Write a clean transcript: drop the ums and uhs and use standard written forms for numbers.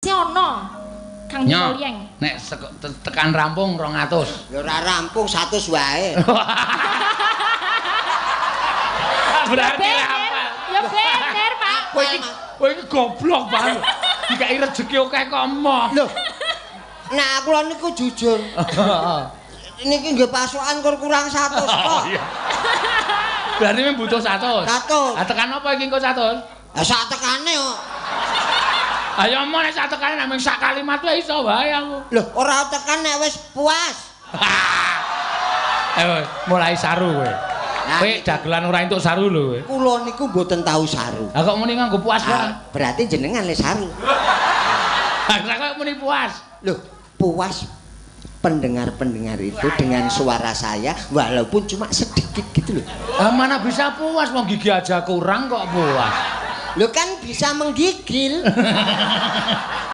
Si ono Kang Mikolyeng. Nek tekan rampung 200. Ya ora rampung 100 wae. Berarti apa? Ya bener, Pak. Kowe iki goblok banget. Dikai rezeki akeh kok emoh. Lho. Nek kula niku jujur. Niki nggih pasukan kurang 100 kok. Berarti men butuh 100. 100. Ah tekan apa iki engko 100? Lah sak tekane kok. Ayo omong nek sak tekane nek sak kalimat wae iso wae aku. Lho, ora tekan nek wis puas. Mulai saru kowe. Kowe dagelan ora entuk saru lho kowe. Kula niku mboten tahu saru. Lah kok muni nganggo puas wae? Berarti jenengan le saru. Lah kok muni puas? Loh, puas pendengar-pendengar itu dengan suara saya walaupun cuma sedikit gitu loh. Mana bisa puas wong gigi aja kurang kok puas. Loh kan bisa menggigil.